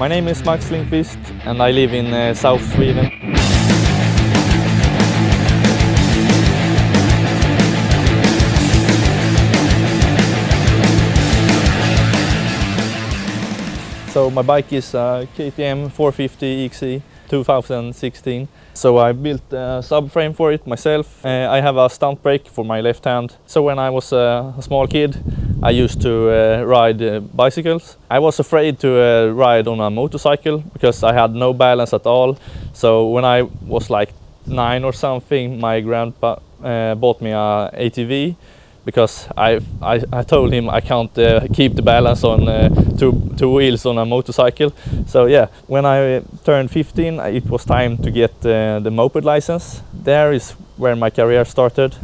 My name is Max Lindqvist and I live in South Sweden. So my bike is a KTM 450 XE 2016. So I built a subframe for it myself. I have a stunt brake for my left hand. So when I was a small kid, I used to ride bicycles. I was afraid to ride on a motorcycle because I had no balance at all. So when I was like 9 or something, my grandpa bought me a ATV because I told him I can't keep the balance on two wheels on a motorcycle. So yeah, when I turned 15, it was time to get the moped license. There is where my career started.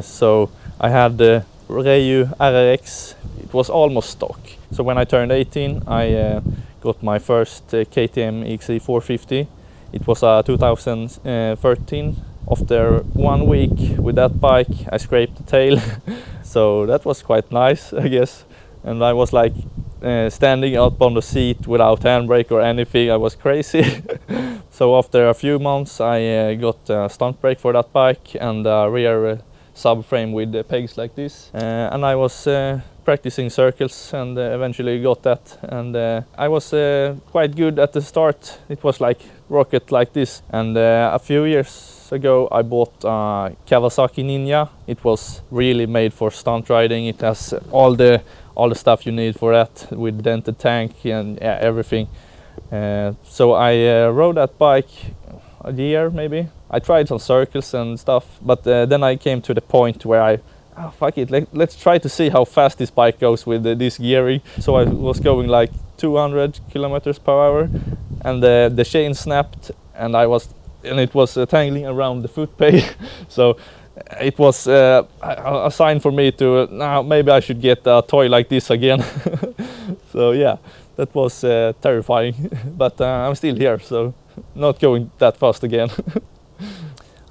So I had the Ryu RRX. It was almost stock. So when I turned 18, I got my first KTM XE 450. It was 2013. After 1 week with that bike, I scraped the tail. So that was quite nice, I guess. And I was like standing up on the seat without handbrake or anything. I was crazy. So after a few months, I got a stunt brake for that bike and a rear subframe with pegs like this. And I was practicing circles and eventually got that. And I was quite good at the start. It was like rocket like this. And a few years ago I bought a Kawasaki Ninja. It was really made for stunt riding. It has all the stuff you need for that with dented tank and everything. So I rode that bike a year maybe. I tried some circles and stuff, but then I came to the point where fuck it, let's try to see how fast this bike goes with this gearing. So I was going like 200 kilometers per hour and the chain snapped and it was tangling around the foot peg. So it was a sign for me to now maybe I should get a toy like this again. So yeah, that was terrifying. But I'm still here, so not going that fast again.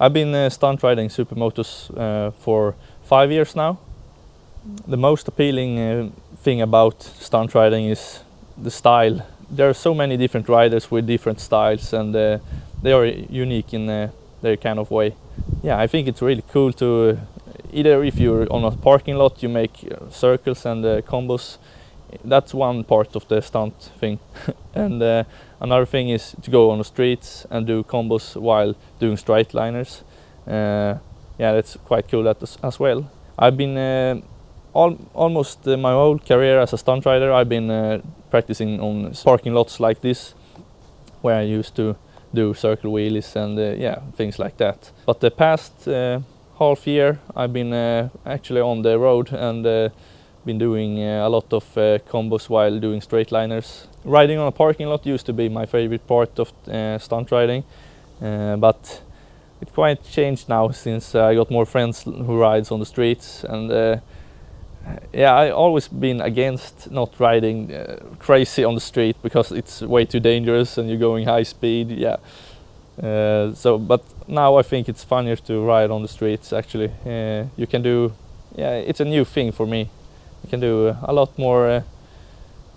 I've been stunt riding supermotos for 5 years now. The most appealing thing about stunt riding is the style. There are so many different riders with different styles and they are unique in their kind of way. Yeah, I think it's really cool to either if you're on a parking lot you make circles and combos. That's one part of the stunt thing. And another thing is to go on the streets and do combos while doing straight liners. Yeah, that's quite cool as well. I've been almost my whole career as a stunt rider. I've been practicing on parking lots like this, where I used to do circle wheelies and yeah, things like that. But the past half year I've been actually on the road and been doing a lot of combos while doing straight liners. Riding on a parking lot used to be my favorite part of stunt riding, but it quite changed now since I got more friends who rides on the streets. And yeah, I always been against not riding crazy on the street because it's way too dangerous and you're going high speed. Yeah. But now I think it's funnier to ride on the streets. Actually, you can do. Yeah, it's a new thing for me. You can do a lot more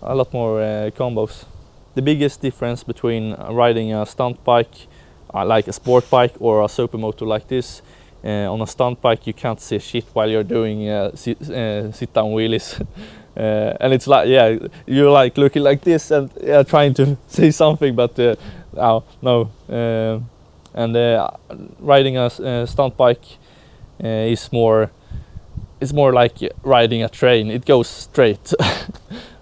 combos. The biggest difference between riding a stunt bike, like a sport bike, or a supermoto like this. On a stunt bike you can't see shit while you're doing sit-down wheelies. And it's like, yeah, you're like looking like this and trying to say something, but no. And riding a stunt bike is more like riding a train. It goes straight.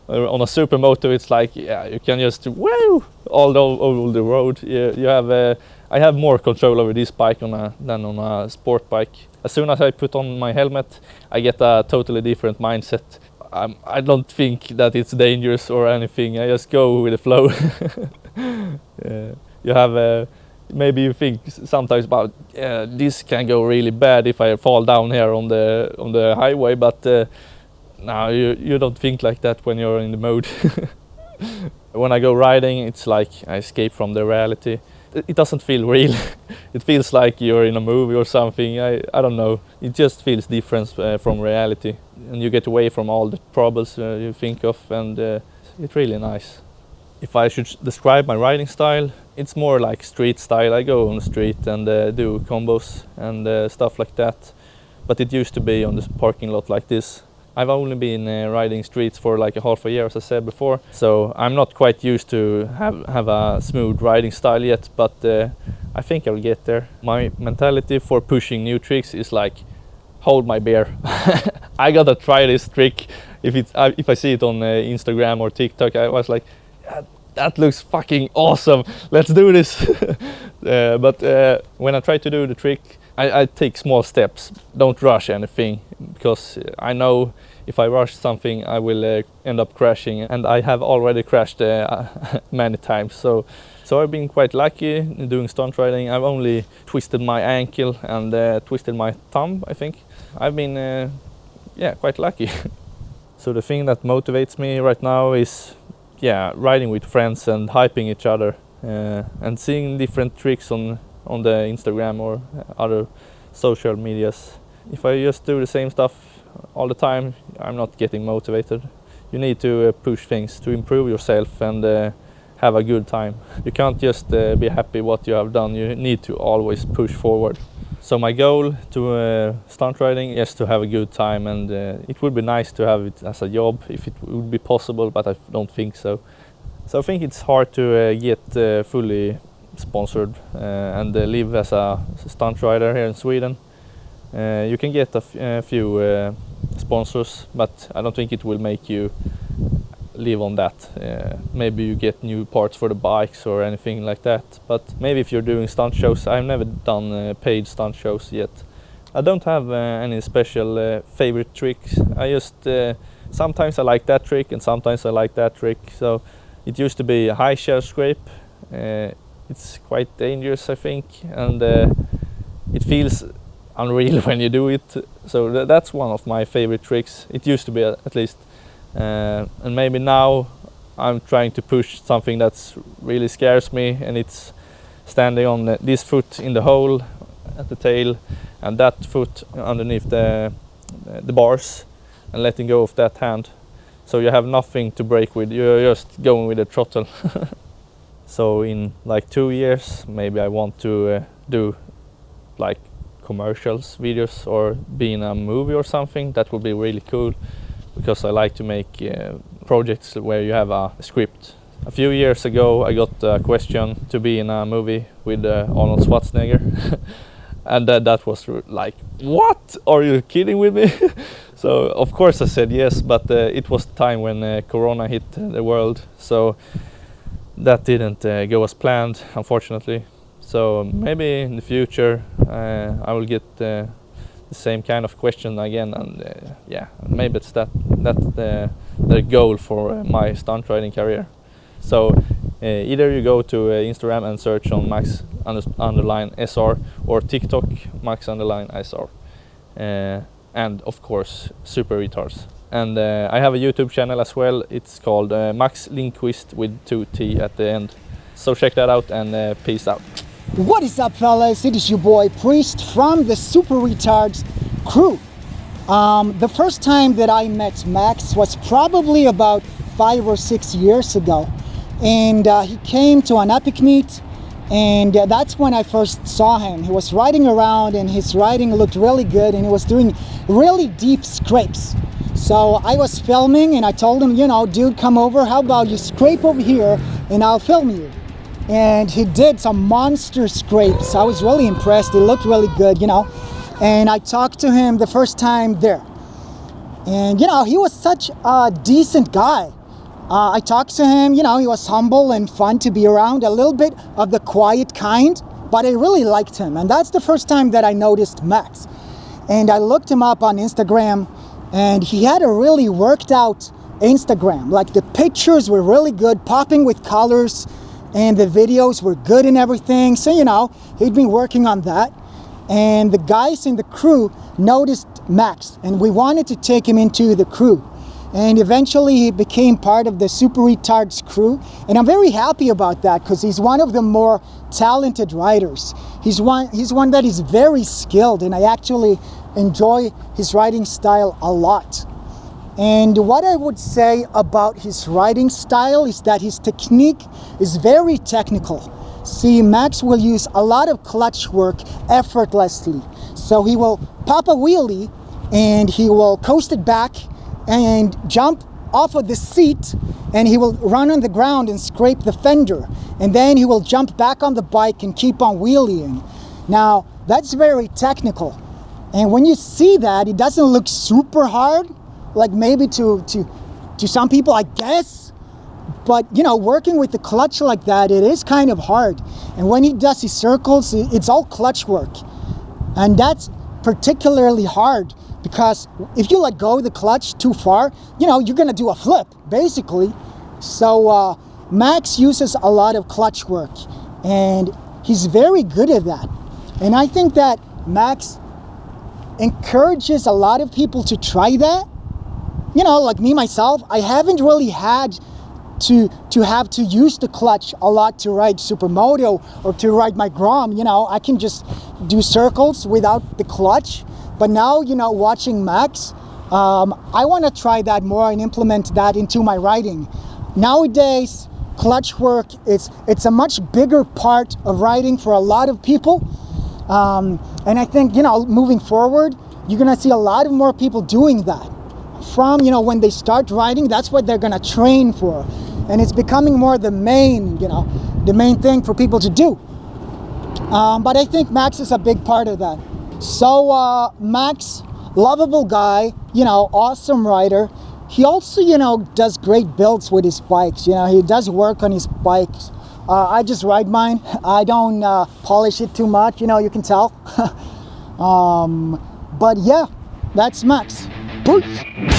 On a supermoto it's like, yeah, you can just woo all over the road. You have I have more control over this bike than on a sport bike. As soon as I put on my helmet, I get a totally different mindset. I don't think that it's dangerous or anything. I just go with the flow. You have maybe you think sometimes about this can go really bad if I fall down here on the highway, but no, you don't think like that when you're in the mode. When I go riding, it's like I escape from the reality. It doesn't feel real. It feels like you're in a movie or something. I don't know. It just feels different from reality, and you get away from all the troubles you think of, and it's really nice. If I should describe my riding style, it's more like street style. I go on the street and do combos and stuff like that. But it used to be on this parking lot like this. I've only been riding streets for like a half a year, as I said before, so I'm not quite used to have a smooth riding style yet, but I think I'll get there. My mentality for pushing new tricks is like, hold my beer. I gotta try this trick. If I see it on Instagram or TikTok, I was like, that looks fucking awesome, let's do this. But when I try to do the trick, I take small steps, don't rush anything, because I know if I rush something I will end up crashing, and I have already crashed many times. So I've been quite lucky in doing stunt riding. I've only twisted my ankle and twisted my thumb, I think. I've been quite lucky. So the thing that motivates me right now is riding with friends and hyping each other and seeing different tricks on the Instagram or other social medias. If I just do the same stuff all the time, I'm not getting motivated. You need to push things to improve yourself and have a good time. You can't just be happy what you have done. You need to always push forward. So my goal to stunt riding is to have a good time, and it would be nice to have it as a job if it would be possible, but I don't think so. So I think it's hard to get fully sponsored and live as a stunt rider here in Sweden. You can get a few sponsors, but I don't think it will make you live on that. Maybe you get new parts for the bikes or anything like that, but maybe if you're doing stunt shows. I've never done paid stunt shows yet. I don't have any special favorite tricks. I just sometimes I like that trick and sometimes I like that trick. So it used to be a high shell scrape. It's quite dangerous, I think, and it feels unreal when you do it. So that's one of my favorite tricks. It used to be, at least. And maybe now I'm trying to push something that's really scares me, and it's standing on this foot in the hole at the tail and that foot underneath the bars and letting go of that hand. So you have nothing to brake with, you're just going with the throttle. So in like 2 years, maybe I want to do like commercials, videos, or be in a movie or something. That would be really cool, because I like to make projects where you have a script. A few years ago I got a question to be in a movie with Arnold Schwarzenegger. And that was like, what? Are you kidding with me? So of course I said yes, but it was the time when Corona hit the world, so that didn't go as planned, unfortunately. So maybe in the future I will get the same kind of question again, and maybe it's that's the goal for my stunt riding career. So either you go to Instagram and search on max_SR, or TikTok max_SR, and of course Super Retards. And I have a YouTube channel as well. It's called Max Lindqvist with 2 T at the end. So check that out, and peace out. What is up, fellas? It is your boy Priest from the Super Retards crew. The first time that I met Max was probably about 5 or 6 years ago, and he came to an epic meet, and that's when I first saw him. He was riding around, and his riding looked really good, and he was doing really deep scrapes. So I was filming, and I told him, you know, dude, come over, how about you scrape over here and I'll film you. And he did some monster scrapes. I was really impressed. It looked really good, you know. And I talked to him the first time there, and you know, he was such a decent guy. I talked to him, you know, he was humble and fun to be around, a little bit of the quiet kind, but I really liked him. And that's the first time that I noticed Max. And I looked him up on Instagram, and he had a really worked out Instagram. Like, the pictures were really good, popping with colors, and the videos were good and everything. So, you know, he'd been working on that. And the guys in the crew noticed Max, and we wanted to take him into the crew. And eventually he became part of the Super Retards crew. And I'm very happy about that, because he's one of the more talented riders. He's one that is very skilled, and I actually enjoy his riding style a lot. And what I would say about his riding style is that his technique is very technical. See, Max will use a lot of clutch work effortlessly. So he will pop a wheelie and he will coast it back and jump off of the seat, and he will run on the ground and scrape the fender. And then he will jump back on the bike and keep on wheeling. Now, that's very technical. And when you see that, it doesn't look super hard, like maybe to some people, I guess. But, you know, working with the clutch like that, it is kind of hard. And when he does his circles, it's all clutch work. And that's particularly hard because if you let go of the clutch too far, you know, you're gonna do a flip, basically. So Max uses a lot of clutch work, and he's very good at that. And I think that Max encourages a lot of people to try that. You know, like me, myself, I haven't really had to have to use the clutch a lot to ride Supermoto or to ride my Grom. You know, I can just do circles without the clutch. But now, you know, watching Max, I want to try that more and implement that into my riding. Nowadays, clutch work, it's a much bigger part of riding for a lot of people. And I think, you know, moving forward, you're going to see a lot of more people doing that. From, you know, when they start riding, that's what they're going to train for. And it's becoming more the main, you know, the main thing for people to do. But I think Max is a big part of that. So Max, lovable guy, you know, awesome rider. He also, you know, does great builds with his bikes. You know, he does work on his bikes. I just ride mine. I don't polish it too much, you know, you can tell. But yeah, that's Max. Peace.